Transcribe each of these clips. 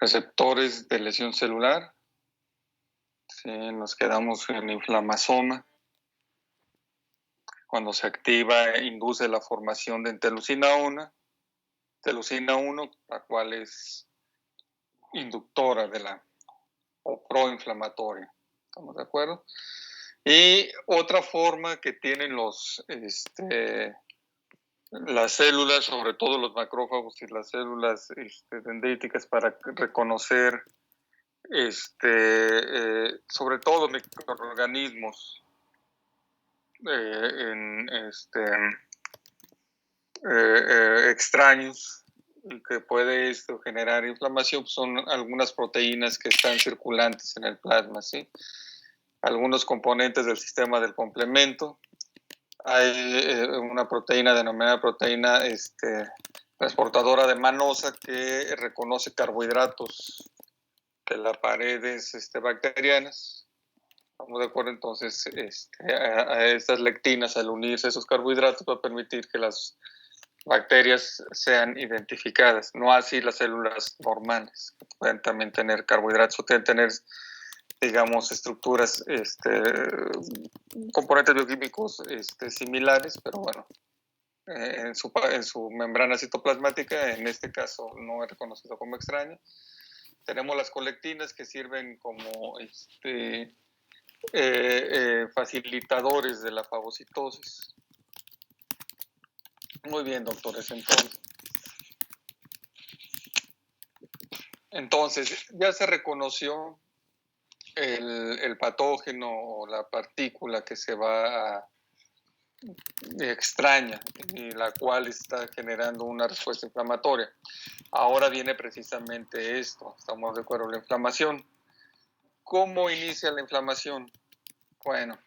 receptores de lesión celular. Sí, nos quedamos en inflamasoma. Cuando se activa, induce la formación de interleucina 1, la cual es inductora de la o proinflamatoria. ¿Estamos de acuerdo? Y otra forma que tienen las células, sobre todo los macrófagos y las células dendríticas, para reconocer sobre todo microorganismos extraños y que puede esto generar inflamación, son algunas proteínas que están circulantes en el plasma, ¿sí? Algunos componentes del sistema del complemento. Hay una proteína denominada proteína transportadora de manosa que reconoce carbohidratos de las paredes bacterianas. ¿Estamos de acuerdo? Entonces, a estas lectinas, al unirse esos carbohidratos, va a permitir que las bacterias sean identificadas, no así las células normales, que pueden también tener carbohidratos o pueden tener, digamos, estructuras, componentes bioquímicos similares, pero bueno, en su membrana citoplasmática, en este caso no es reconocido como extraño. Tenemos las colectinas que sirven como facilitadores de la fagocitosis. Muy bien, doctores, entonces ya se reconoció el patógeno o la partícula que se va extraña y la cual está generando una respuesta inflamatoria. Ahora viene precisamente esto, estamos de acuerdo, la inflamación. ¿Cómo inicia la inflamación? Bueno,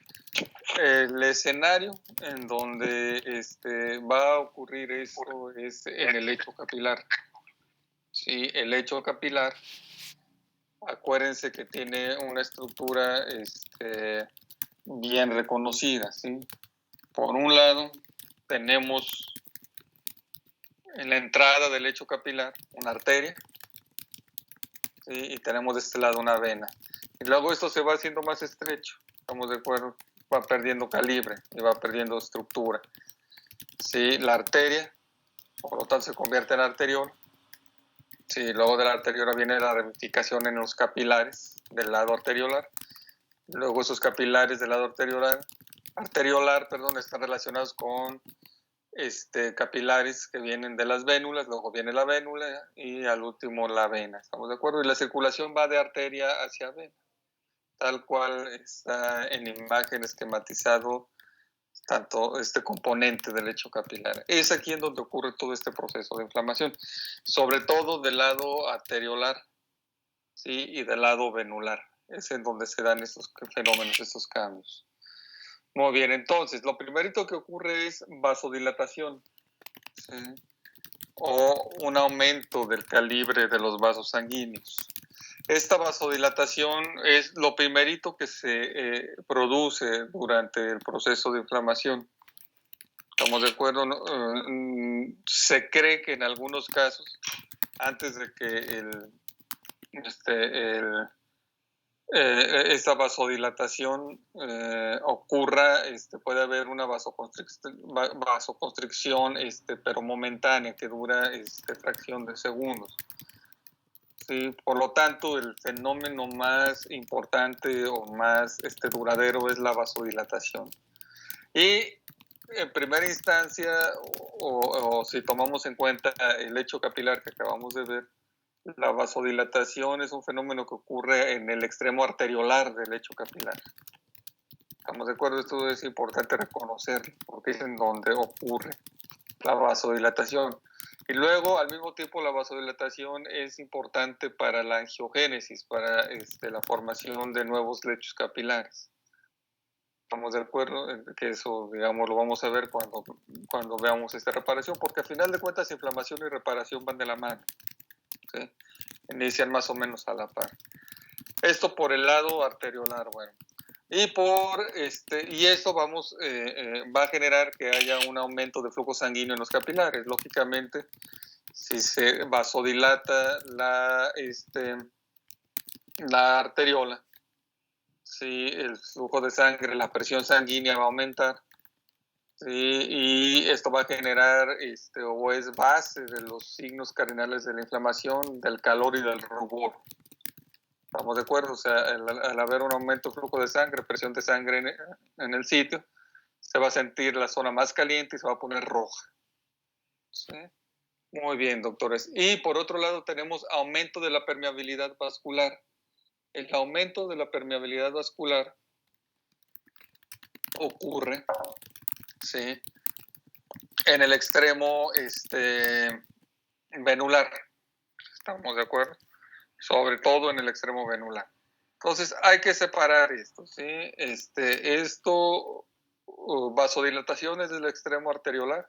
el escenario en donde va a ocurrir esto es en el lecho capilar. Sí, el lecho capilar, acuérdense que tiene una estructura bien reconocida, ¿sí? Por un lado, tenemos en la entrada del lecho capilar una arteria, ¿sí? Y tenemos de este lado una vena. Y luego esto se va haciendo más estrecho, estamos de acuerdo, va perdiendo calibre y va perdiendo estructura. ¿Sí? La arteria, por lo tanto, se convierte en arteriol. Sí, luego de la arteriola viene la ramificación en los capilares del lado arteriolar. Luego esos capilares del lado arteriolar, están relacionados con capilares que vienen de las vénulas, luego viene la vénula y al último la vena. ¿Estamos de acuerdo? Y la circulación va de arteria hacia vena, tal cual está en imagen esquematizado tanto este componente del lecho capilar. Es aquí en donde ocurre todo este proceso de inflamación, sobre todo del lado arteriolar, ¿sí? Y del lado venular. Es en donde se dan estos fenómenos, estos cambios. Muy bien, entonces, lo primerito que ocurre es vasodilatación, ¿sí? O un aumento del calibre de los vasos sanguíneos. Esta vasodilatación es lo primerito que se produce durante el proceso de inflamación. ¿Estamos de acuerdo? ¿No? Se cree que en algunos casos, antes de que esta vasodilatación ocurra, puede haber una vasoconstricción, pero momentánea, que dura fracción de segundos. Sí, por lo tanto, el fenómeno más importante o más duradero es la vasodilatación. Y en primera instancia, o si tomamos en cuenta el lecho capilar que acabamos de ver, la vasodilatación es un fenómeno que ocurre en el extremo arteriolar del lecho capilar. ¿Estamos de acuerdo? Esto es importante reconocerlo, porque es en donde ocurre la vasodilatación. Y luego, al mismo tiempo, la vasodilatación es importante para la angiogénesis, para la formación de nuevos lechos capilares. ¿Estamos de acuerdo? Que eso, digamos, lo vamos a ver cuando veamos esta reparación, porque al final de cuentas, inflamación y reparación van de la mano, ¿sí? Inician más o menos a la par. Esto por el lado arteriolar, bueno. Y esto va a generar que haya un aumento de flujo sanguíneo en los capilares. Lógicamente, si se vasodilata la arteriola, si el flujo de sangre, la presión sanguínea va a aumentar, ¿sí? Y esto va a generar o es base de los signos cardinales de la inflamación, del calor y del rubor. ¿Estamos de acuerdo? O sea, al haber un aumento del flujo de sangre, presión de sangre en el sitio, se va a sentir la zona más caliente y se va a poner roja. ¿Sí? Muy bien, doctores. Y por otro lado tenemos aumento de la permeabilidad vascular. El aumento de la permeabilidad vascular ocurre, ¿sí?, en el extremo venular. ¿Estamos de acuerdo? Sobre todo en el extremo venular. Entonces hay que separar esto, ¿sí? Vasodilatación es del extremo arteriolar,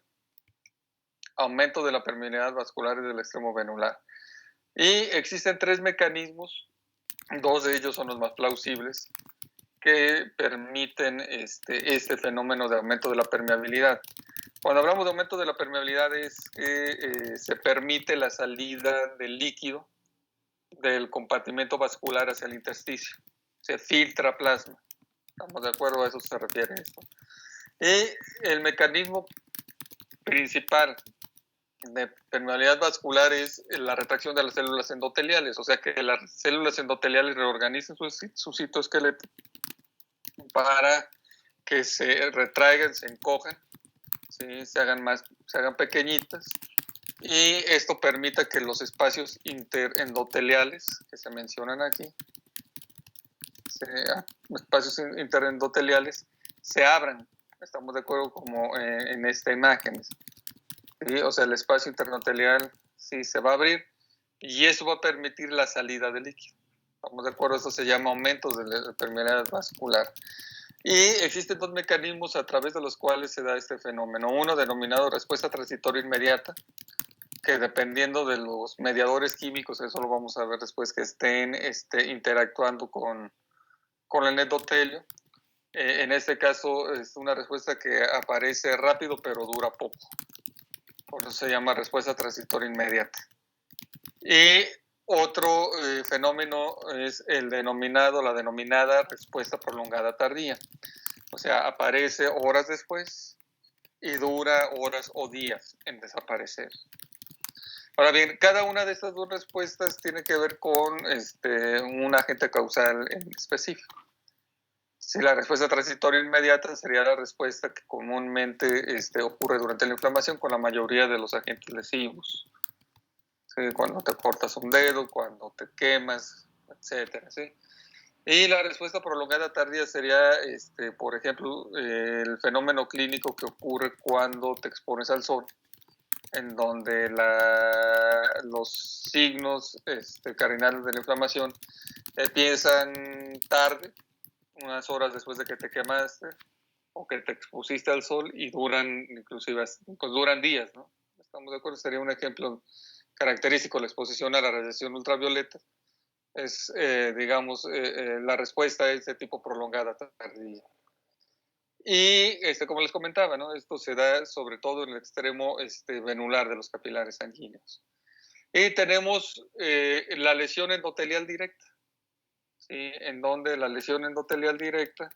aumento de la permeabilidad vascular es del extremo venular. Y existen 3 mecanismos, 2 de ellos son los más plausibles, que permiten este fenómeno de aumento de la permeabilidad. Cuando hablamos de aumento de la permeabilidad es que se permite la salida del líquido del compartimento vascular hacia el intersticio. Se filtra plasma. ¿Estamos de acuerdo? A eso se refiere esto. Y el mecanismo principal de permeabilidad vascular es la retracción de las células endoteliales, o sea que las células endoteliales reorganicen su citoesqueleto para que se retraigan, se encojan, ¿sí?, se hagan pequeñitas, y esto permita que los espacios interendoteliales que se mencionan aquí, espacios interendoteliales, se abran. Estamos de acuerdo como en esta imagen, ¿sí? O sea, el espacio interendotelial sí se va a abrir y eso va a permitir la salida del líquido. Estamos de acuerdo, esto se llama aumento de la permeabilidad vascular. Y existen 2 mecanismos a través de los cuales se da este fenómeno. Uno denominado respuesta transitoria inmediata, que dependiendo de los mediadores químicos, eso lo vamos a ver después, que estén interactuando con el endotelio. En este caso es una respuesta que aparece rápido pero dura poco. Por eso se llama respuesta transitoria inmediata. Y otro fenómeno es la denominada respuesta prolongada tardía. O sea, aparece horas después y dura horas o días en desaparecer. Ahora bien, cada una de estas 2 respuestas tiene que ver con un agente causal en específico. Si la respuesta transitoria inmediata sería la respuesta que comúnmente ocurre durante la inflamación con la mayoría de los agentes lesivos. ¿Sí? Cuando te cortas un dedo, cuando te quemas, etcétera, ¿sí? Y la respuesta prolongada tardía sería, por ejemplo, el fenómeno clínico que ocurre cuando te expones al sol, en donde los signos cardinales de la inflamación empiezan tarde, unas horas después de que te quemaste o que te expusiste al sol, y duran inclusive pues duran días, ¿no? Estamos de acuerdo, sería un ejemplo característico la exposición a la radiación ultravioleta. Es, la respuesta a este tipo prolongada tardía. Y como les comentaba, ¿no?, esto se da sobre todo en el extremo venular de los capilares sanguíneos. Y tenemos la lesión endotelial directa, ¿sí?, en donde la lesión endotelial directa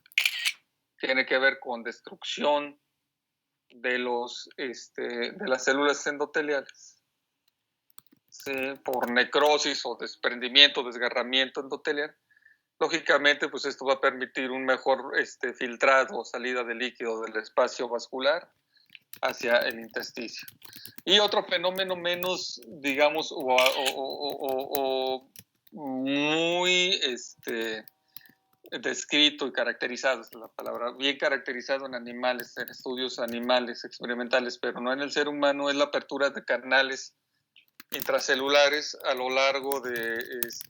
tiene que ver con destrucción de las células endoteliales, ¿sí?, por necrosis o desprendimiento, desgarramiento endotelial. Lógicamente, pues esto va a permitir un mejor filtrado o salida de líquido del espacio vascular hacia el intersticio. Y otro fenómeno menos, digamos, muy descrito y caracterizado, es la palabra, bien caracterizado en animales, en estudios animales experimentales, pero no en el ser humano, es la apertura de canales intracelulares a lo largo de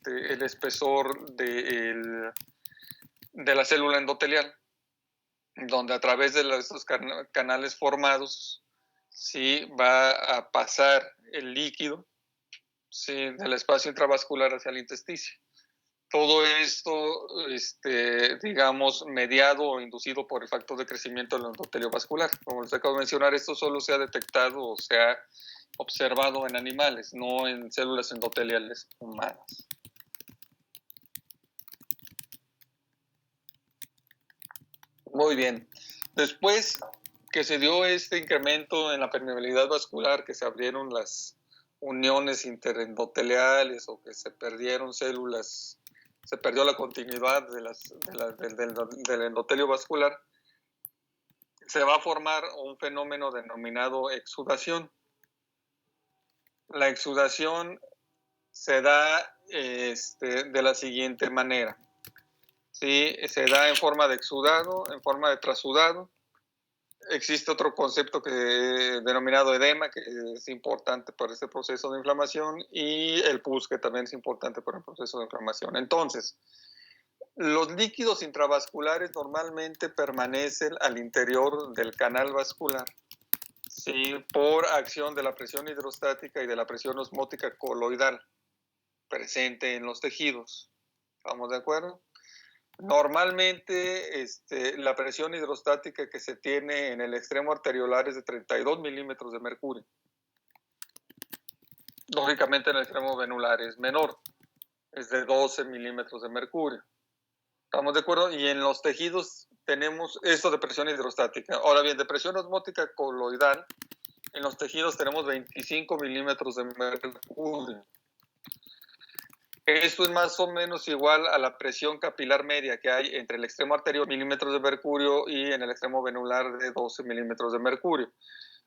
el espesor de la célula endotelial, donde a través de estos canales formados, sí, va a pasar el líquido, sí, del espacio intravascular hacia el intersticio. Todo esto, digamos, mediado o inducido por el factor de crecimiento del endotelio vascular. Como les acabo de mencionar, esto solo se ha detectado o se ha observado en animales, no en células endoteliales humanas. Muy bien. Después que se dio este incremento en la permeabilidad vascular, que se abrieron las uniones interendoteliales o que se perdieron células, se perdió la continuidad del endotelio vascular, se va a formar un fenómeno denominado exudación. La exudación se da de la siguiente manera. ¿Sí? Se da en forma de exudado, en forma de trasudado. Existe otro concepto denominado edema, que es importante para este proceso de inflamación, y el pus, que también es importante para el proceso de inflamación. Entonces, los líquidos intravasculares normalmente permanecen al interior del canal vascular, ¿sí? Por acción de la presión hidrostática y de la presión osmótica coloidal presente en los tejidos. ¿Estamos de acuerdo? Normalmente la presión hidrostática que se tiene en el extremo arteriolar es de 32 milímetros de mercurio. Lógicamente en el extremo venular es menor, es de 12 milímetros de mercurio. ¿Estamos de acuerdo? Y en los tejidos tenemos esto de presión hidrostática. Ahora bien, de presión osmótica coloidal, en los tejidos tenemos 25 milímetros de mercurio. Esto es más o menos igual a la presión capilar media que hay entre el extremo arterial, milímetros de mercurio, y en el extremo venular de 12 milímetros de mercurio.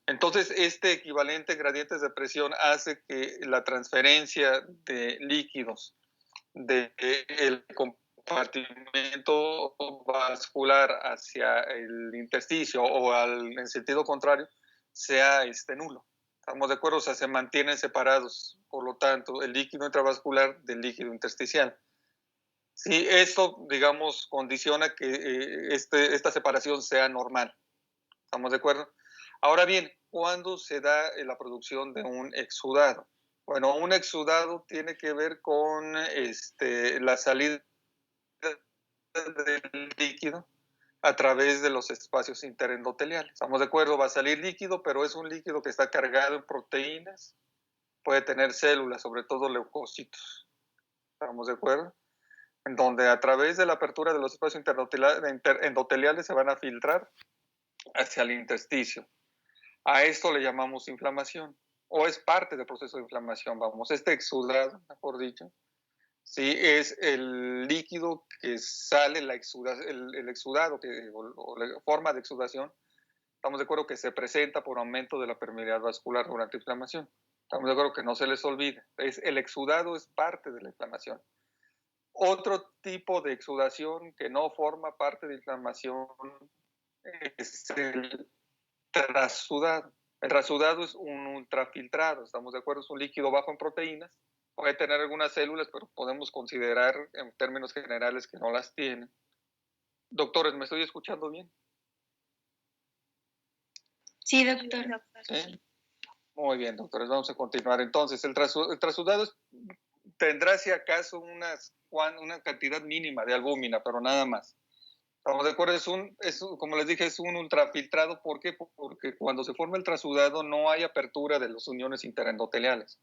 Entonces, este equivalente en gradientes de presión hace que la transferencia de líquidos del compartimento vascular hacia el intersticio o en sentido contrario sea nulo. ¿Estamos de acuerdo? O sea, se mantienen separados, por lo tanto, el líquido intravascular del líquido intersticial. Sí, esto, digamos, condiciona que esta separación sea normal. ¿Estamos de acuerdo? Ahora bien, ¿cuándo se da la producción de un exudado? Bueno, un exudado tiene que ver con la salida del líquido a través de los espacios interendoteliales. ¿Estamos de acuerdo? Va a salir líquido, pero es un líquido que está cargado en proteínas, puede tener células, sobre todo leucocitos. ¿Estamos de acuerdo? En donde a través de la apertura de los espacios endoteliales se van a filtrar hacia el intersticio. A esto le llamamos inflamación, o es parte del proceso de inflamación, vamos. Este exudado, mejor dicho, sí, es el líquido que sale, el exudado, o la forma de exudación. Estamos de acuerdo que se presenta por aumento de la permeabilidad vascular durante inflamación. Estamos de acuerdo que no se les olvide. El exudado es parte de la inflamación. Otro tipo de exudación que no forma parte de inflamación es el trasudado. El trasudado es un ultrafiltrado, ¿estamos de acuerdo? Es un líquido bajo en proteínas. Puede tener algunas células, pero podemos considerar en términos generales que no las tiene. Doctores, ¿me estoy escuchando bien? Sí, doctor. ¿Sí? Muy bien, doctores, vamos a continuar. Entonces, el trasudado tendrá, si acaso, una cantidad mínima de albúmina, pero nada más. Estamos de acuerdo, como les dije, es un ultrafiltrado. ¿Por qué? Porque cuando se forma el trasudado no hay apertura de las uniones interendoteliales.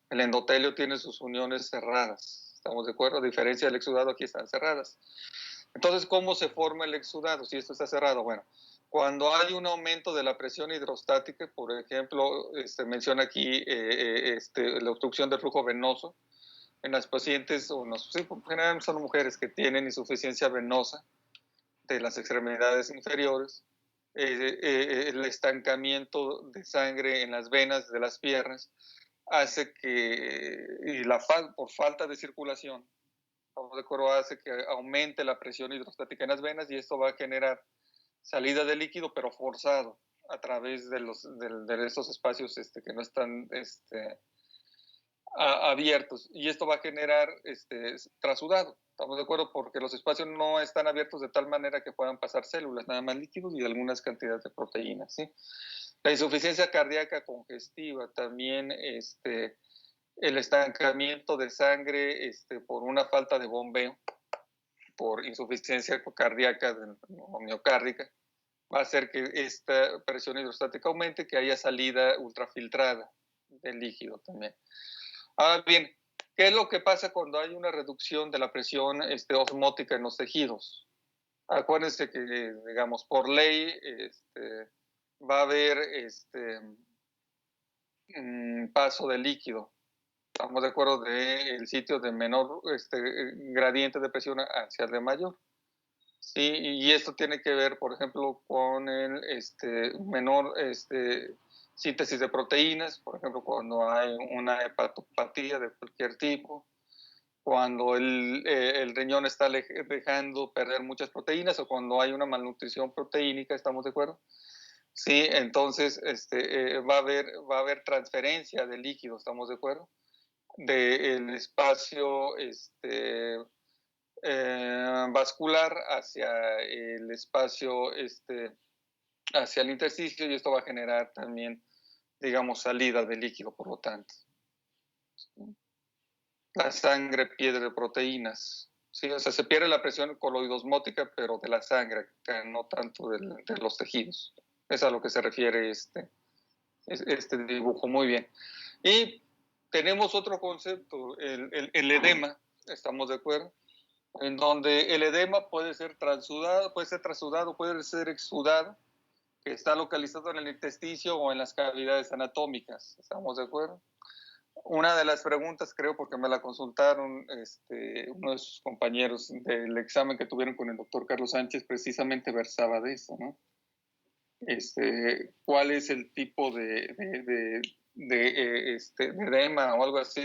El endotelio tiene sus uniones cerradas. ¿Estamos de acuerdo? A diferencia del exudado, aquí están cerradas. Entonces, ¿cómo se forma el exudado si esto está cerrado? Bueno, cuando hay un aumento de la presión hidrostática, por ejemplo, menciona aquí la obstrucción del flujo venoso en las pacientes, sí, generalmente son mujeres que tienen insuficiencia venosa de las extremidades inferiores, el estancamiento de sangre en las venas de las piernas hace que, por falta de circulación, estamos de acuerdo, hace que aumente la presión hidrostática en las venas, y esto va a generar salida de líquido, pero forzado a través de estos espacios que no están abiertos, y esto va a generar trasudado. ¿Estamos de acuerdo? Porque los espacios no están abiertos de tal manera que puedan pasar células, nada más líquidos y algunas cantidades de proteínas, ¿sí? La insuficiencia cardíaca congestiva, también el estancamiento de sangre por una falta de bombeo, por insuficiencia cardíaca o miocárdica, va a hacer que esta presión hidrostática aumente, que haya salida ultrafiltrada de líquido también. Ahora bien, ¿qué es lo que pasa cuando hay una reducción de la presión osmótica en los tejidos? Acuérdense que, digamos, por ley va a haber paso de líquido. Estamos de acuerdo del sitio de menor gradiente de presión hacia el de mayor. Sí, y esto tiene que ver, por ejemplo, con el menor síntesis de proteínas, por ejemplo, cuando hay una hepatopatía de cualquier tipo, cuando el riñón está dejando perder muchas proteínas o cuando hay una malnutrición proteínica, ¿estamos de acuerdo? Sí, entonces va a haber transferencia de líquido, ¿estamos de acuerdo? Del espacio vascular hacia el espacio, hacia el intersticio, y esto va a generar también, digamos, salida de líquido, por lo tanto. La sangre pierde proteínas. Sí, o sea, se pierde la presión coloidosmótica, pero de la sangre, no tanto de los tejidos. Es a lo que se refiere este dibujo. Muy bien. Y tenemos otro concepto, el edema, ¿estamos de acuerdo? En donde el edema puede ser transudado, puede ser exudado, que está localizado en el intestino o en las cavidades anatómicas. ¿Estamos de acuerdo? Una de las preguntas, creo, porque me la consultaron uno de sus compañeros del examen que tuvieron con el doctor Carlos Sánchez, precisamente versaba de eso, ¿no? ¿Cuál es el tipo de edema o algo así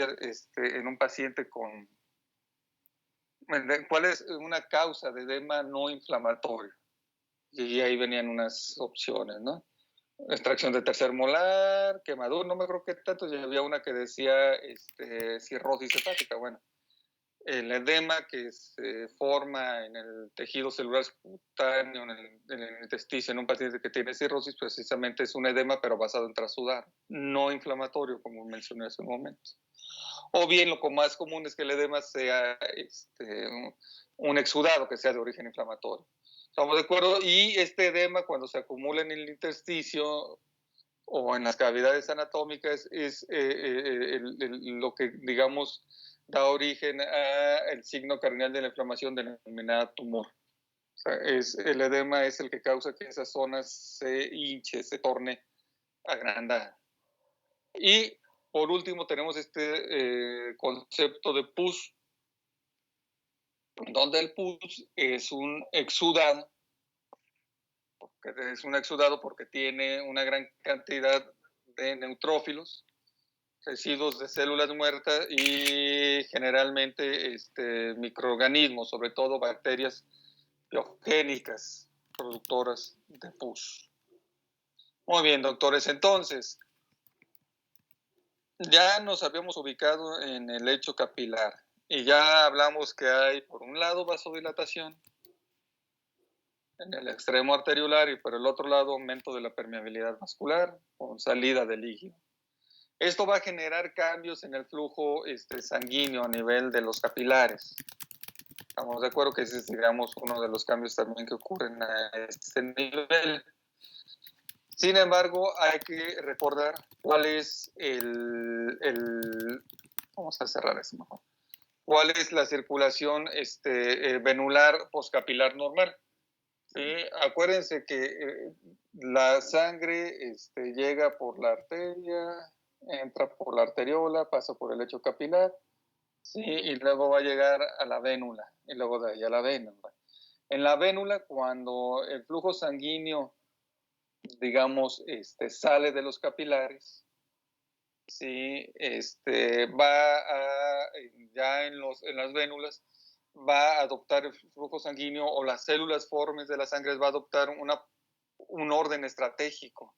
en un paciente con... ¿Cuál es una causa de edema no inflamatorio? Y ahí venían unas opciones, ¿no? Extracción de tercer molar, quemadura, no me acuerdo qué tanto, ya había una que decía cirrosis hepática. Bueno, el edema que se forma en el tejido celular subcutáneo, en el intestino, en un paciente que tiene cirrosis, precisamente es un edema, pero basado en trasudar, no inflamatorio, como mencioné hace un momento. O bien lo más común es que el edema sea un exudado que sea de origen inflamatorio. ¿Estamos de acuerdo? Y este edema, cuando se acumula en el intersticio o en las cavidades anatómicas, es lo que, digamos, da origen al signo cardinal de la inflamación denominada tumor. O sea, el edema es el que causa que esa zona se hinche, se torne agrandada. Y por último tenemos este concepto de pus, donde el pus es un exudado, porque tiene una gran cantidad de neutrófilos, residuos de células muertas y generalmente microorganismos, sobre todo bacterias biogénicas productoras de pus. Muy bien, doctores, entonces ya nos habíamos ubicado en el lecho capilar y ya hablamos que hay, por un lado, vasodilatación en el extremo arteriolar y por el otro lado, aumento de la permeabilidad vascular con salida de líquido. Esto va a generar cambios en el flujo sanguíneo a nivel de los capilares. Estamos de acuerdo que ese es, digamos, uno de los cambios también que ocurren a este nivel. Sin embargo, hay que recordar cuál es vamos a cerrar eso mejor. ¿Cuál es la circulación venular poscapilar normal? ¿Sí? Acuérdense que la sangre llega por la arteria, entra por la arteriola, pasa por el lecho capilar, ¿sí? Y luego va a llegar a la vénula, y luego de ahí a la vénula. En la vénula, cuando el flujo sanguíneo, digamos, sale de los capilares, ¿sí? Va a, ya en las vénulas, va a adoptar el flujo sanguíneo o las células formes de la sangre va a adoptar un orden estratégico.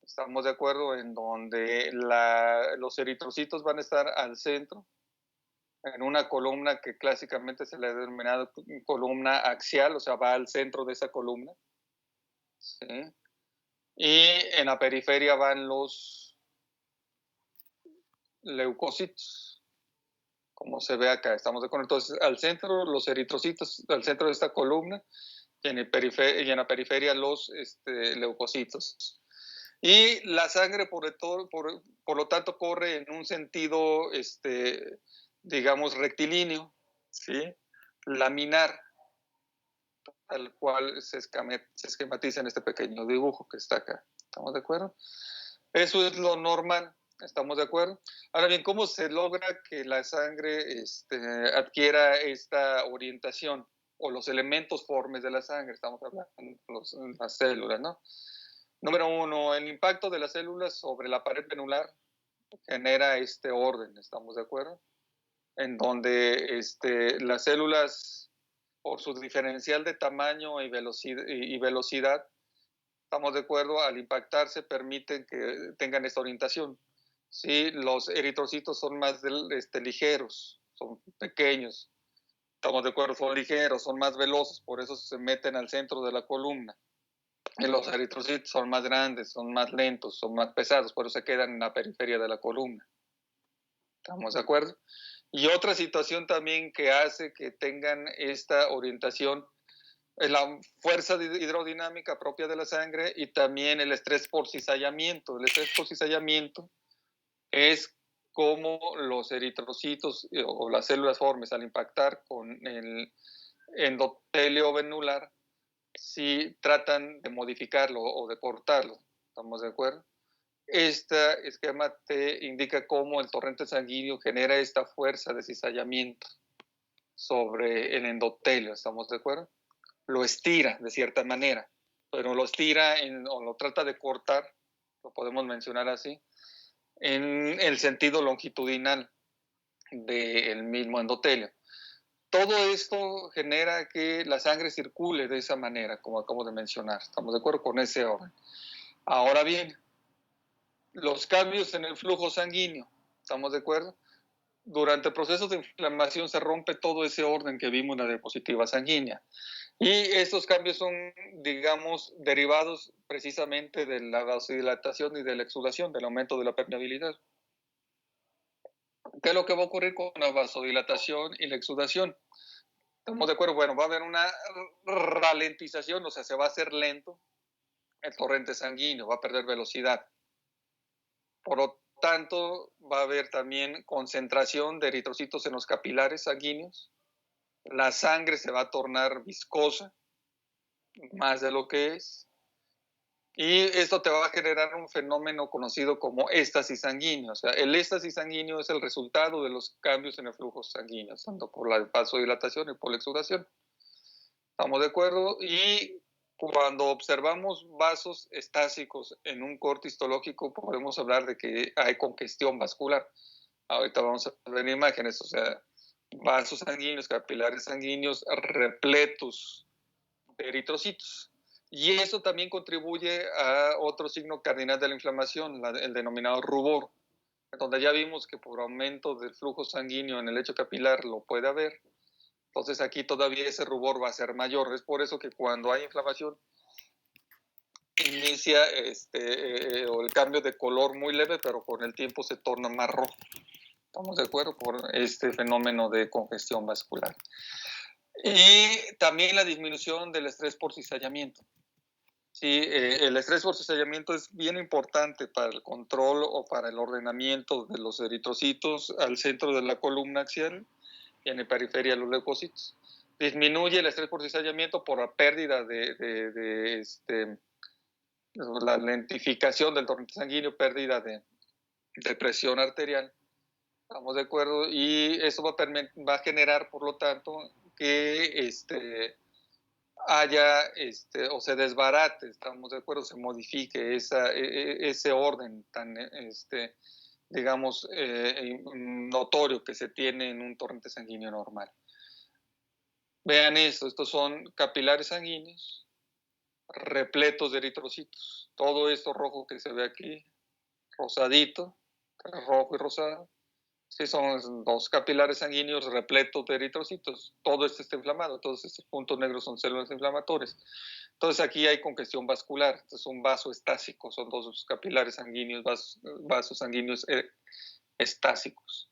Estamos de acuerdo en donde los eritrocitos van a estar al centro, en una columna que clásicamente se le ha denominado columna axial, o sea, va al centro de esa columna. ¿Sí? Y en la periferia van los leucocitos, como se ve acá. Estamos de acuerdo. Entonces, al centro, los eritrocitos, al centro de esta columna, y en la periferia los leucocitos. Y la sangre, por lo tanto, corre en un sentido, digamos, rectilíneo, ¿sí? Laminar, al cual se esquematiza en este pequeño dibujo que está acá. ¿Estamos de acuerdo? Eso es lo normal. ¿Estamos de acuerdo? Ahora bien, ¿cómo se logra que la sangre adquiera esta orientación o los elementos formes de la sangre? Estamos hablando de las células, ¿no? Número uno, el impacto de las células sobre la pared venular genera este orden, ¿estamos de acuerdo? En donde las células, por su diferencial de tamaño y velocidad, estamos de acuerdo, al impactarse permiten que tengan esta orientación. Sí, los eritrocitos son más ligeros, son pequeños, estamos de acuerdo, son ligeros, son más veloces, por eso se meten al centro de la columna. Y los eritrocitos son más grandes, son más lentos, son más pesados, por eso se quedan en la periferia de la columna. ¿Estamos de acuerdo? Y otra situación también que hace que tengan esta orientación es la fuerza hidrodinámica propia de la sangre y también el estrés por cizallamiento. El estrés por cizallamiento es como los eritrocitos o las células formes al impactar con el endotelio venular si tratan de modificarlo o de cortarlo. ¿Estamos de acuerdo? Este esquema te indica cómo el torrente sanguíneo genera esta fuerza de cizallamiento sobre el endotelio. ¿Estamos de acuerdo? Lo estira de cierta manera, pero lo estira o lo trata de cortar, lo podemos mencionar así, en el sentido longitudinal del mismo endotelio. Todo esto genera que la sangre circule de esa manera, como acabo de mencionar. ¿Estamos de acuerdo con ese orden? Ahora bien, los cambios en el flujo sanguíneo, ¿estamos de acuerdo? Durante el proceso de inflamación se rompe todo ese orden que vimos en la diapositiva sanguínea. Y estos cambios son, digamos, derivados precisamente de la vasodilatación y de la exudación, del aumento de la permeabilidad. ¿Qué es lo que va a ocurrir con la vasodilatación y la exudación? ¿Estamos de acuerdo? Bueno, va a haber una ralentización, o sea, se va a hacer lento el torrente sanguíneo, va a perder velocidad. Por lo tanto, va a haber también concentración de eritrocitos en los capilares sanguíneos. La sangre se va a tornar viscosa, más de lo que es. Y esto te va a generar un fenómeno conocido como éstasis sanguíneo. O sea, el éstasis sanguíneo es el resultado de los cambios en el flujo sanguíneo, tanto por la vasodilatación y por la exudación. ¿Estamos de acuerdo? Y cuando observamos vasos estásicos en un corte histológico, podemos hablar de que hay congestión vascular. Ahorita vamos a ver imágenes, o sea, vasos sanguíneos, capilares sanguíneos repletos de eritrocitos. Y eso también contribuye a otro signo cardinal de la inflamación, el denominado rubor, donde ya vimos que por aumento del flujo sanguíneo en el lecho capilar lo puede haber. Entonces aquí todavía ese rubor va a ser mayor. Es por eso que cuando hay inflamación inicia o el cambio de color muy leve, pero con el tiempo se torna más rojo. ¿Estamos de acuerdo? Por este fenómeno de congestión vascular. Y también la disminución del estrés por cizallamiento. Sí, el estrés por cizallamiento es bien importante para el control o para el ordenamiento de los eritrocitos al centro de la columna axial y en la periferia de los leucocitos. Disminuye el estrés por cizallamiento por la pérdida de la lentificación del torrente sanguíneo, pérdida de presión arterial. ¿Estamos de acuerdo? Y eso va a generar, por lo tanto, que haya o se desbarate, estamos de acuerdo, se modifique ese orden tan, digamos, notorio que se tiene en un torrente sanguíneo normal. Vean esto, estos son capilares sanguíneos repletos de eritrocitos. Todo esto rojo que se ve aquí, rosadito, rojo y rosado, sí, son dos capilares sanguíneos repletos de eritrocitos. Todo esto está inflamado, todos estos puntos negros son células inflamatorias. Entonces aquí hay congestión vascular, este es un vaso estásico, son dos capilares sanguíneos, vasos sanguíneos estásicos.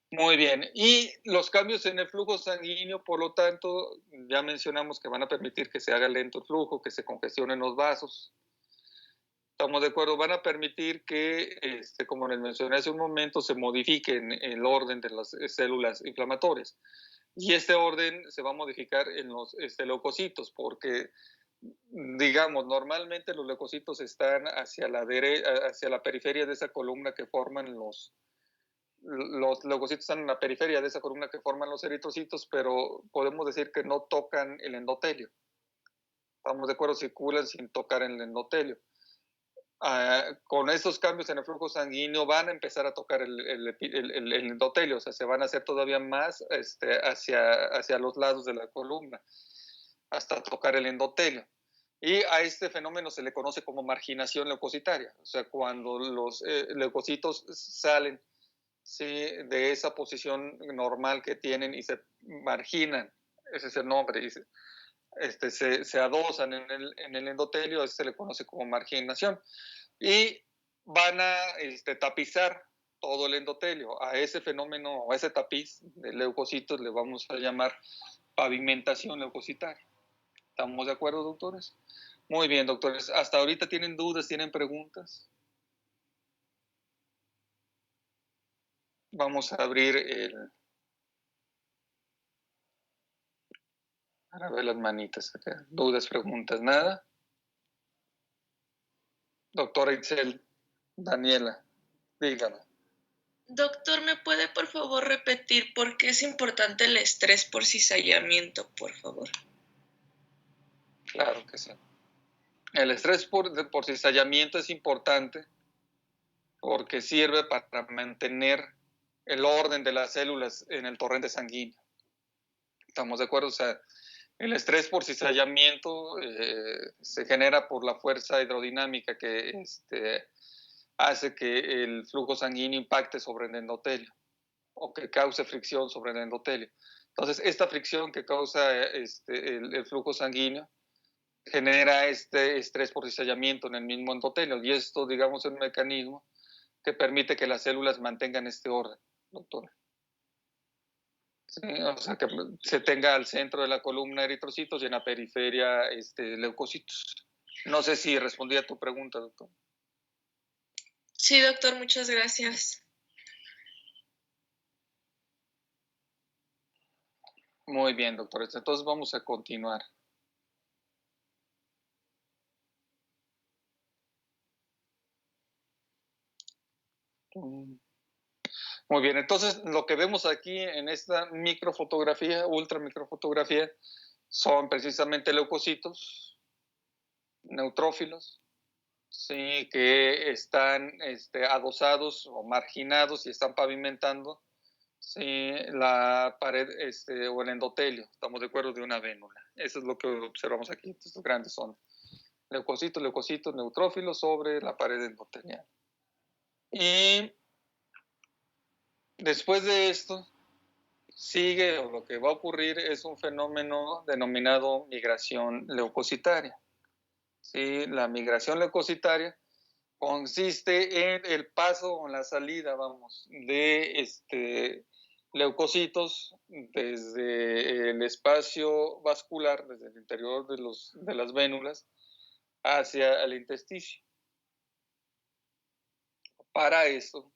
Muy bien, y los cambios en el flujo sanguíneo, por lo tanto, ya mencionamos que van a permitir que se haga lento el flujo, que se congestionen los vasos. Estamos de acuerdo, van a permitir que, como les mencioné hace un momento, se modifiquen el orden de las células inflamatorias. Y este orden se va a modificar en los leucocitos, porque, digamos, normalmente los leucocitos están hacia la periferia de esa columna que forman los leucocitos están en la periferia de esa columna que forman los eritrocitos, pero podemos decir que no tocan el endotelio. Estamos de acuerdo, circulan sin tocar el endotelio. Con estos cambios en el flujo sanguíneo van a empezar a tocar el endotelio, o sea, se van a hacer todavía más hacia los lados de la columna, hasta tocar el endotelio. Y a este fenómeno se le conoce como marginación leucocitaria, o sea, cuando los leucocitos salen, ¿sí?, de esa posición normal que tienen y se marginan, ese es el nombre, se adosan en el endotelio, se le conoce como marginación. Y van a tapizar todo el endotelio. A ese fenómeno, a ese tapiz de leucocitos le vamos a llamar pavimentación leucocitaria. ¿Estamos de acuerdo, doctores? Muy bien, doctores. ¿Hasta ahorita tienen dudas, tienen preguntas? Vamos a abrir para ver las manitas acá. ¿Dudas, preguntas? ¿Nada? Doctora Itzel, Daniela, dígame. Doctor, ¿me puede por favor repetir por qué es importante el estrés por cizallamiento, por favor? Claro que sí. El estrés por cizallamiento es importante porque sirve para mantener el orden de las células en el torrente sanguíneo. ¿Estamos de acuerdo? O sea, el estrés por cizallamiento se genera por la fuerza hidrodinámica que hace que el flujo sanguíneo impacte sobre el endotelio o que cause fricción sobre el endotelio. Entonces, esta fricción que causa el flujo sanguíneo genera este estrés por cizallamiento en el mismo endotelio, y esto, digamos, es un mecanismo que permite que las células mantengan este orden, doctor. Sí, o sea, que se tenga al centro de la columna eritrocitos y en la periferia leucocitos. No sé si respondí a tu pregunta, doctor. Sí, doctor, muchas gracias. Muy bien, doctor. Entonces vamos a continuar. Muy bien, entonces lo que vemos aquí en esta microfotografía, ultramicrofotografía, son precisamente leucocitos, neutrófilos, sí, que están adosados o marginados y están pavimentando, sí, la pared o el endotelio, estamos de acuerdo, de una vénula. Eso es lo que observamos aquí. Estos grandes son leucocitos, neutrófilos sobre la pared endotelial. Y después de esto, sigue, o lo que va a ocurrir es un fenómeno denominado migración leucocitaria. ¿Sí? La migración leucocitaria consiste en el paso o la salida, vamos, de leucocitos desde el espacio vascular, desde el interior de las vénulas, hacia el intesticio. Para eso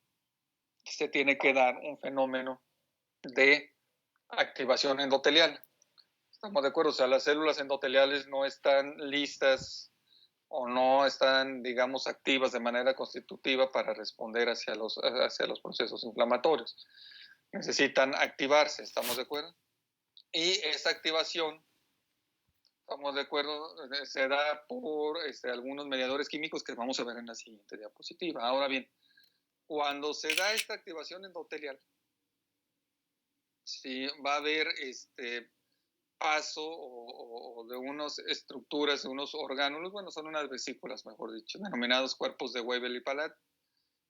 se tiene que dar un fenómeno de activación endotelial. Estamos de acuerdo, o sea, las células endoteliales no están listas o no están, digamos, activas de manera constitutiva para responder hacia los procesos inflamatorios. Necesitan activarse, ¿estamos de acuerdo? Y esa activación, estamos de acuerdo, se da por algunos mediadores químicos que vamos a ver en la siguiente diapositiva. Ahora bien, cuando se da esta activación endotelial, sí, va a haber paso o de unas estructuras, de unos orgánulos, bueno, son unas vesículas, mejor dicho, denominados cuerpos de Weibel y Palat,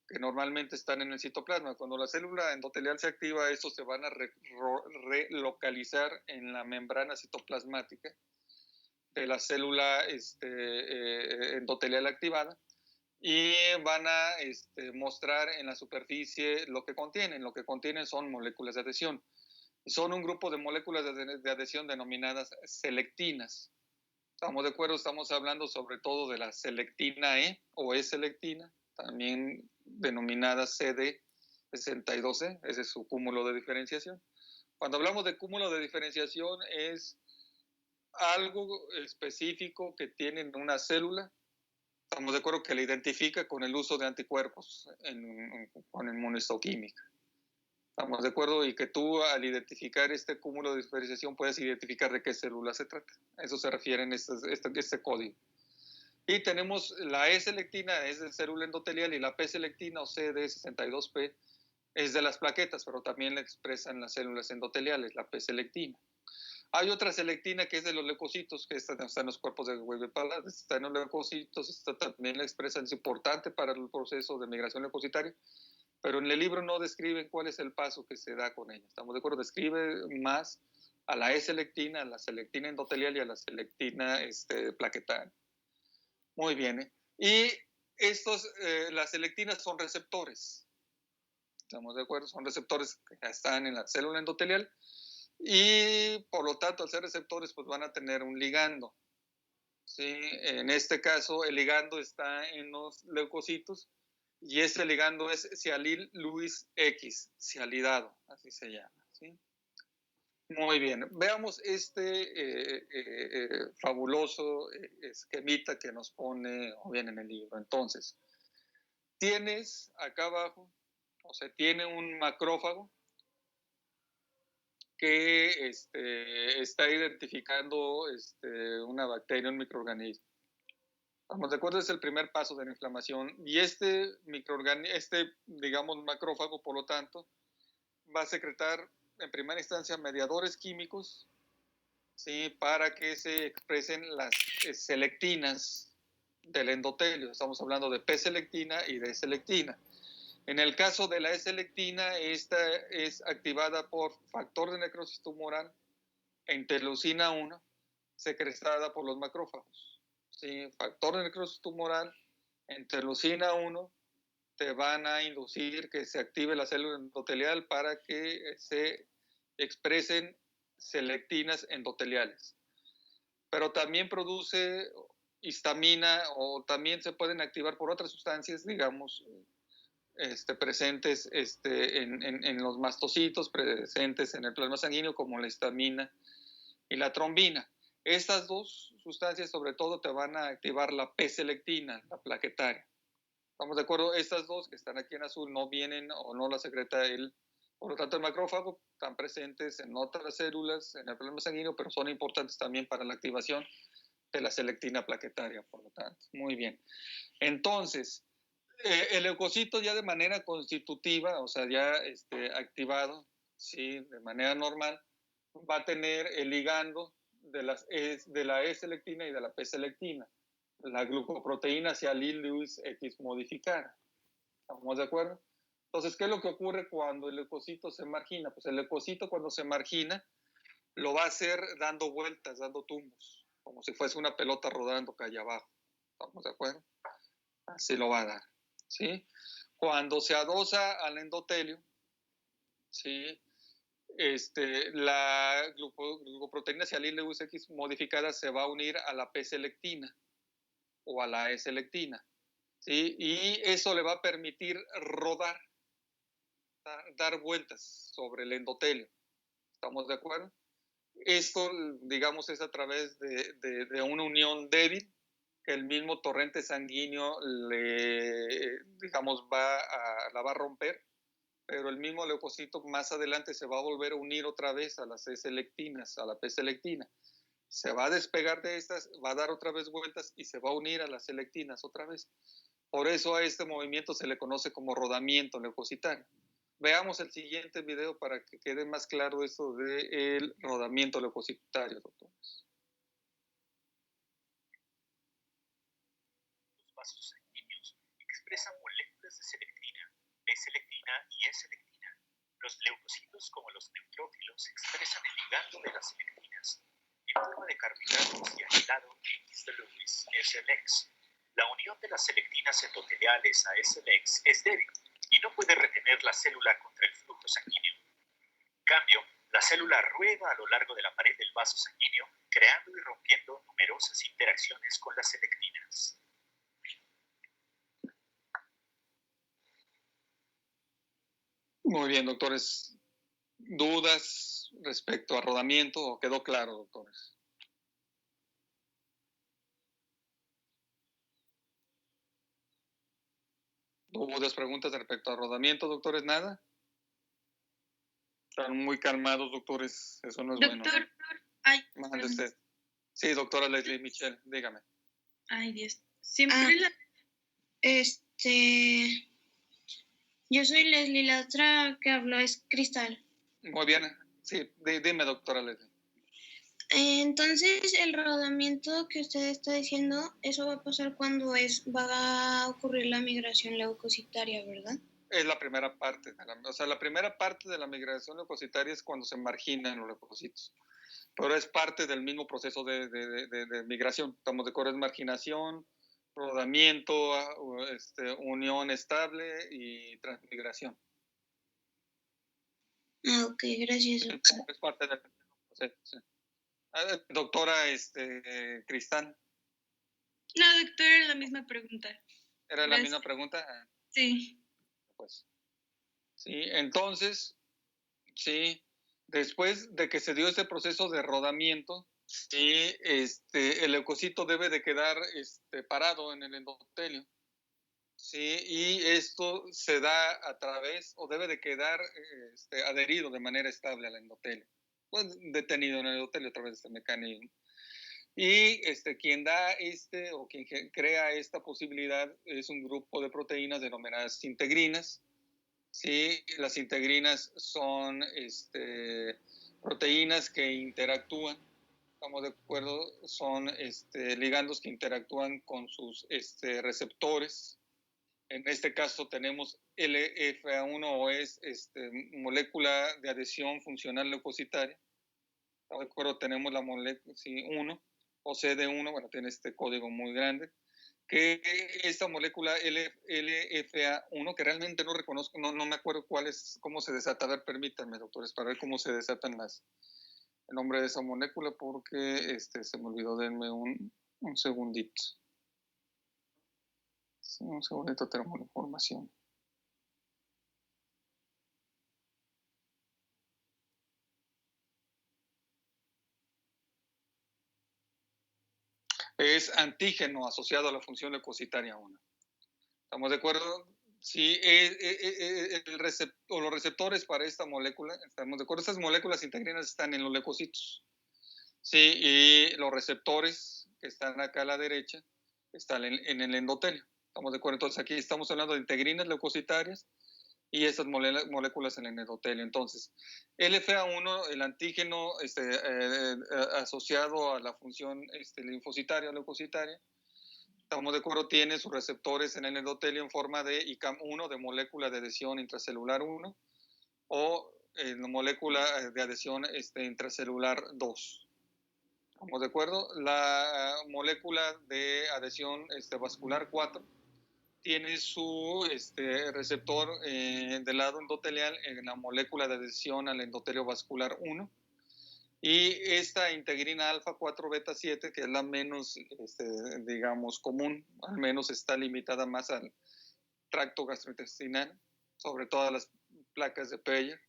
que normalmente están en el citoplasma. Cuando la célula endotelial se activa, estos se van a relocalizar en la membrana citoplasmática de la célula endotelial activada y van a mostrar en la superficie lo que contienen. Lo que contienen son moléculas de adhesión. Son un grupo de moléculas de adhesión denominadas selectinas. ¿Estamos de acuerdo? Estamos hablando sobre todo de la selectina E o E-selectina, también denominada CD62E, ese es su cúmulo de diferenciación. Cuando hablamos de cúmulo de diferenciación es algo específico que tiene en una célula. Estamos de acuerdo que la identifica con el uso de anticuerpos con inmunistoquímica. Estamos de acuerdo y que tú al identificar este cúmulo de diferenciación puedes identificar de qué célula se trata. A eso se refiere en este código. Y tenemos la E-selectina, es de célula endotelial, y la P-selectina o CD62P es de las plaquetas, pero también la expresan las células endoteliales, la P-selectina. Hay otra selectina que es de los leucocitos, que está en los cuerpos de Weber-Palade, está en los leucocitos, esta también la expresan, es importante para el proceso de migración leucocitaria, pero en el libro no describen cuál es el paso que se da con ella. ¿Estamos de acuerdo? Describe más a la E-selectina, a la selectina endotelial y a la selectina plaquetaria. Muy bien, ¿eh? Y las selectinas son receptores. ¿Estamos de acuerdo? Son receptores que ya están en la célula endotelial y por lo tanto al ser receptores pues van a tener un ligando. ¿Sí? En este caso el ligando está en los leucocitos y ese ligando es sialil Lewis X, sialidado, así se llama. ¿Sí? Muy bien, veamos fabuloso esquemita que nos pone bien en el libro. Entonces, tienes acá abajo, o sea, tiene un macrófago que está identificando una bacteria, un microorganismo. Vamos, de acuerdo, es el primer paso de la inflamación y digamos, macrófago, por lo tanto, va a secretar en primera instancia mediadores químicos, ¿sí? Para que se expresen las selectinas del endotelio. Estamos hablando de P-selectina y de E-selectina. En el caso de la E-selectina, esta es activada por factor de necrosis tumoral e interleucina 1, secretada por los macrófagos. ¿Sí? Factor de necrosis tumoral, interleucina 1, te van a inducir que se active la célula endotelial para que se expresen selectinas endoteliales. Pero también produce histamina o también se pueden activar por otras sustancias, digamos, presentes en los mastocitos, presentes en el plasma sanguíneo, como la histamina y la trombina. Estas dos sustancias sobre todo te van a activar la P-selectina, la plaquetaria. ¿Estamos de acuerdo? Estas dos que están aquí en azul no vienen o no las secreta por lo tanto el macrófago, están presentes en otras células, en el plasma sanguíneo, pero son importantes también para la activación de la selectina plaquetaria, por lo tanto. Muy bien. Entonces, el leucocito ya de manera constitutiva, o sea, ya activado, sí, de manera normal, va a tener el ligando de la E-selectina y de la P-selectina, la glucoproteína sialil Lewis X modificada. ¿Estamos de acuerdo? Entonces, ¿qué es lo que ocurre cuando el leucocito se margina? Pues el leucocito cuando se margina lo va a hacer dando vueltas, dando tumbos, como si fuese una pelota rodando calle abajo. ¿Estamos de acuerdo? Así lo va a dar. ¿Sí? Cuando se adosa al endotelio, ¿sí? La glucoproteína sialil Lewis X modificada se va a unir a la P-selectina o a la E-selectina, ¿sí? Y eso le va a permitir rodar, dar vueltas sobre el endotelio. ¿Estamos de acuerdo? Esto, digamos, es a través de una unión débil que el mismo torrente sanguíneo digamos, la va a romper, pero el mismo leucocito más adelante se va a volver a unir otra vez a las E-selectinas, a la P-selectina. Se va a despegar de estas, va a dar otra vez vueltas y se va a unir a las selectinas otra vez. Por eso a este movimiento se le conoce como rodamiento leucocitario. Veamos el siguiente video para que quede más claro esto del rodamiento leucocitario, doctores. Los vasos sanguíneos expresan moléculas de selectina, B-selectina y E-selectina. Los leucocitos, como los neutrófilos, expresan el ligando de las selectinas en forma de carbohidratos y aislado X de Lewis, SLX. La unión de las selectinas endoteliales a SLX es débil y no puede retener la célula contra el flujo sanguíneo. En cambio, La célula rueda a lo largo de la pared del vaso sanguíneo, creando y rompiendo numerosas interacciones con las selectinas. Muy bien, doctores. ¿Dudas respecto a rodamiento o quedó claro, doctores? ¿Dudas, preguntas respecto a rodamiento, doctores? ¿Nada? Están muy calmados, doctores. Eso no es bueno. Doctor, ay, Mande usted. Sí, doctora Leslie Michelle, dígame. Ay, Dios. Siempre Yo soy Leslie, la otra que habló es Cristal. Muy bien. Sí, dime, doctora Leslie. Entonces, el rodamiento que usted está diciendo, eso va a pasar cuando va a ocurrir la migración leucocitaria, ¿verdad? Es la primera parte. La primera parte de la migración leucocitaria es cuando se marginan los leucocitos. Pero es parte del mismo proceso de migración. Estamos de acuerdo, es marginación, rodamiento, unión estable y transmigración. Ok, gracias. Es parte del proceso, sí. Doctora Cristal. No, doctor, era la misma pregunta. ¿Era la misma pregunta? Sí. Pues, sí, entonces, sí, después de que se dio ese proceso de rodamiento, sí, el leucocito debe de quedar parado en el endotelio. Sí, y esto se da a través, o debe de quedar adherido de manera estable al endotelio. Pues detenido en el endotelio a través de este mecanismo. Y quien da o quien crea esta posibilidad es un grupo de proteínas denominadas integrinas. Sí, las integrinas son proteínas que interactúan, estamos de acuerdo, son ligandos que interactúan con sus receptores. En este caso tenemos LFA1 o es molécula de adhesión funcional leucocitaria. ¿Estamos de acuerdo? Tenemos la molécula 1 o CD1, bueno, tiene este código muy grande, que esta molécula LFA1, que realmente no reconozco, no me acuerdo cómo se desata. A ver, permítanme, doctores, para ver cómo se desatan el nombre de esa molécula, porque se me olvidó. Denme un segundito. Sí, un segundito, tenemos la información. Es antígeno asociado a la función leucocitaria 1. ¿Estamos de acuerdo? Sí, los receptores para esta molécula, estamos de acuerdo, estas moléculas integrinas están en los leucocitos. Sí, y los receptores que están acá a la derecha están en el endotelio. ¿Estamos de acuerdo? Entonces aquí estamos hablando de integrinas leucocitarias y estas moléculas en el endotelio. Entonces, LFA1, el antígeno asociado a la función linfocitaria o leucocitaria, estamos de acuerdo, tiene sus receptores en el endotelio en forma de ICAM1, de molécula de adhesión intracelular 1, o molécula de adhesión intracelular 2. ¿Estamos de acuerdo? La molécula de adhesión vascular 4 tiene su receptor del lado endotelial en la molécula de adhesión al endotelio vascular 1. Y esta integrina alfa 4 beta 7, que es la menos, digamos, común, al menos está limitada más al tracto gastrointestinal, sobre todas las placas de Peyer.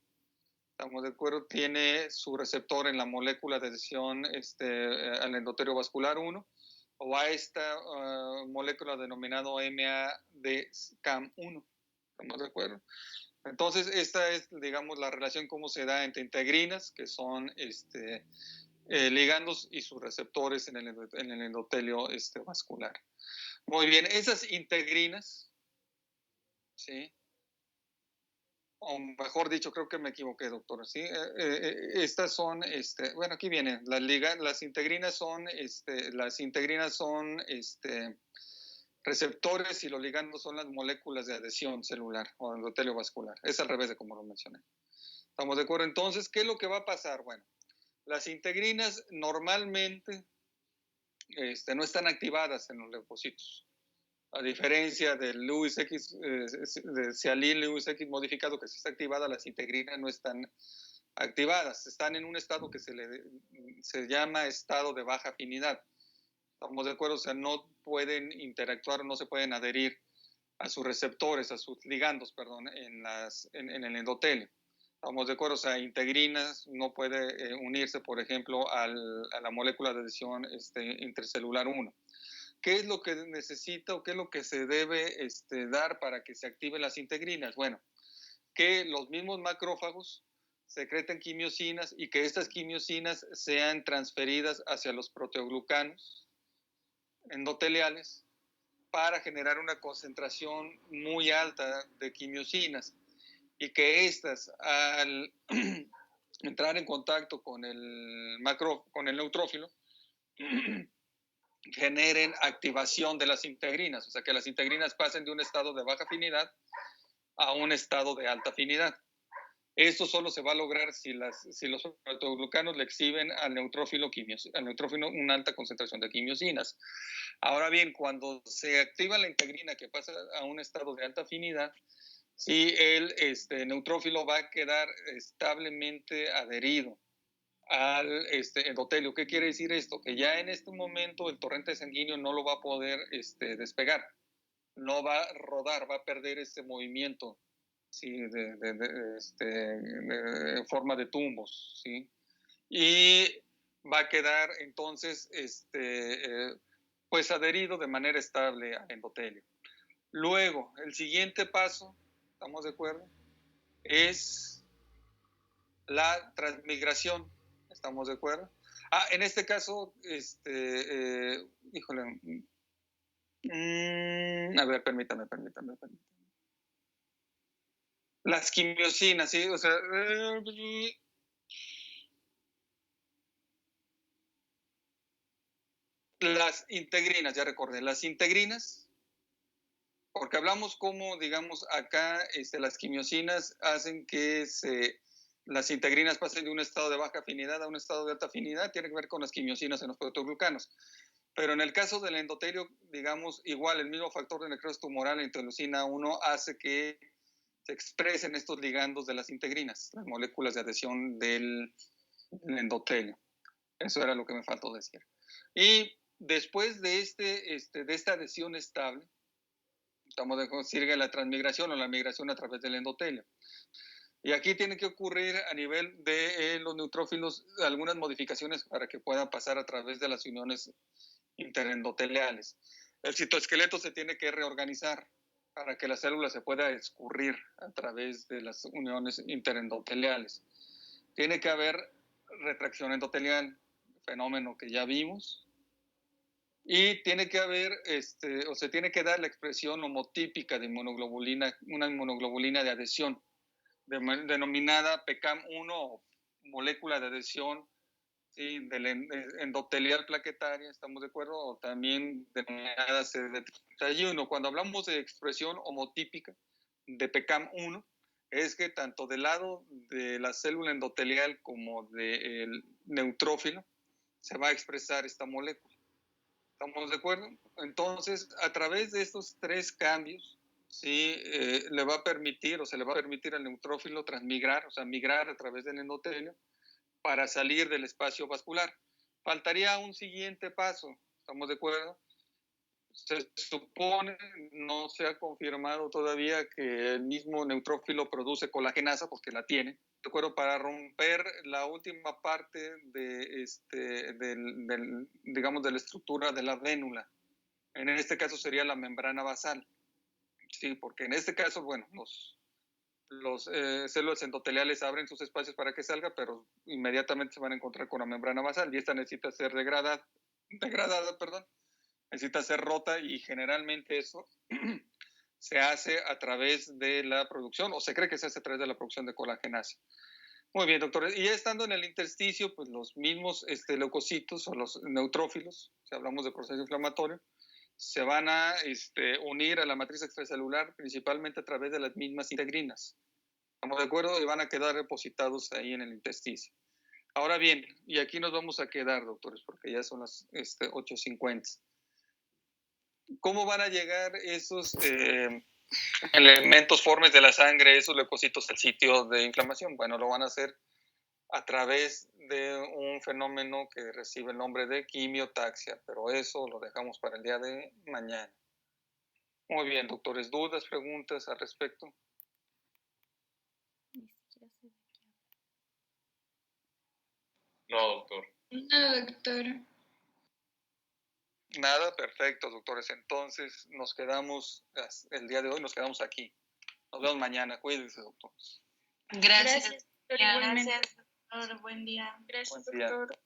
Estamos de acuerdo, tiene su receptor en la molécula de adhesión al endotelio vascular 1, o a esta molécula denominada MADCAM1. ¿Estamos de acuerdo? Entonces, esta es, digamos, la relación cómo se da entre integrinas, que son ligandos, y sus receptores en el endotelio vascular. Muy bien, esas integrinas, ¿sí? O mejor dicho, creo que me equivoqué, doctor, ¿sí? Estas son, bueno, aquí viene, las integrinas son, receptores, y los ligandos son las moléculas de adhesión celular o endotelio vascular. Es al revés de como lo mencioné. ¿Estamos de acuerdo? Entonces, ¿qué es lo que va a pasar? Bueno, las integrinas normalmente no están activadas en los leucocitos. A diferencia del Lewis X, de Sialin Lewis X modificado, que sí está activada, las integrinas no están activadas, están en un estado que se llama estado de baja afinidad. ¿Estamos de acuerdo? O sea, no pueden interactuar, no se pueden adherir a sus receptores, a sus ligandos, perdón, en el endotelio. ¿Estamos de acuerdo? O sea, integrinas no puede unirse, por ejemplo, a la molécula de adhesión intercelular 1. ¿Qué es lo que necesita o qué es lo que se debe dar para que se activen las integrinas? Bueno, que los mismos macrófagos secreten quimiosinas y que estas quimiosinas sean transferidas hacia los proteoglucanos endoteliales para generar una concentración muy alta de quimiosinas y que estas, al entrar en contacto con el neutrófilo, generen activación de las integrinas, o sea, que las integrinas pasen de un estado de baja afinidad a un estado de alta afinidad. Esto solo se va a lograr si los proteoglucanos le exhiben al neutrófilo una alta concentración de quimiosinas. Ahora bien, cuando se activa la integrina que pasa a un estado de alta afinidad, sí, el neutrófilo va a quedar establemente adherido al endotelio. ¿Qué quiere decir esto? Que ya en este momento el torrente sanguíneo no lo va a poder despegar, no va a rodar, va a perder ese movimiento, ¿sí? De forma de tumbos, ¿sí? Y va a quedar entonces pues adherido de manera estable al endotelio. Luego, el siguiente paso, ¿estamos de acuerdo? Es la transmigración. ¿Estamos de acuerdo? En este caso, híjole. A ver, permítame. Las quimiosinas, ¿sí? O sea, las integrinas, ya recordé, las integrinas, porque hablamos como, digamos, acá las quimiosinas hacen que las integrinas pasen de un estado de baja afinidad a un estado de alta afinidad, tiene que ver con las quimiosinas en los proteoglucanos. Pero en el caso del endotelio, digamos, igual el mismo factor de necrosis tumoral, la interleucina 1, hace que se expresen estos ligandos de las integrinas, las moléculas de adhesión del endotelio. Eso era lo que me faltó decir. Y después de esta adhesión estable, sigue la transmigración o la migración a través del endotelio. Y aquí tiene que ocurrir a nivel de los neutrófilos algunas modificaciones para que puedan pasar a través de las uniones interendoteliales. El citoesqueleto se tiene que reorganizar para que la célula se pueda escurrir a través de las uniones interendoteliales. Tiene que haber retracción endotelial, fenómeno que ya vimos, y tiene que haber, o se tiene que dar la expresión homotípica de inmunoglobulina, una inmunoglobulina de adhesión, denominada PECAM1 o molécula de adhesión, ¿sí? Del endotelial plaquetaria, ¿estamos de acuerdo? O también denominada CD31. Cuando hablamos de expresión homotípica de PECAM1, es que tanto del lado de la célula endotelial como del neutrófilo se va a expresar esta molécula. ¿Estamos de acuerdo? Entonces, a través de estos tres cambios, ¿sí? Le va a permitir o se le va a permitir al neutrófilo transmigrar, o sea, migrar a través del endotelio para salir del espacio vascular. Faltaría un siguiente paso, ¿estamos de acuerdo? Se supone, no se ha confirmado todavía que el mismo neutrófilo produce colagenasa, porque la tiene, ¿de acuerdo? Para romper la última parte digamos, de la estructura de la vénula. En este caso sería la membrana basal. Sí, porque en este caso, bueno, los células endoteliales abren sus espacios para que salga, pero inmediatamente se van a encontrar con la membrana basal y esta necesita ser degradada, necesita ser rota y generalmente eso se hace a través de la producción, o se cree que se hace a través de la producción de colagenasa. Muy bien, doctores. Y ya estando en el intersticio, pues los mismos leucocitos o los neutrófilos, si hablamos de proceso inflamatorio, se van a unir a la matriz extracelular principalmente a través de las mismas integrinas. ¿Estamos de acuerdo? Y van a quedar depositados ahí en el intersticio. Ahora bien, y aquí nos vamos a quedar, doctores, porque ya son las 8:50. ¿Cómo van a llegar esos elementos formes de la sangre, esos leucocitos al sitio de inflamación? Bueno, lo van a hacer a través de un fenómeno que recibe el nombre de quimiotaxia, pero eso lo dejamos para el día de mañana. Muy bien, doctores, ¿dudas, preguntas al respecto? No, doctor. No, doctor. Nada, perfecto, doctores. Entonces nos quedamos, el día de hoy nos quedamos aquí. Nos vemos mañana. Cuídense, doctores. Gracias, doctor. Igualmente. Gracias, doctor. Buen día. Gracias, Buen día. doctor.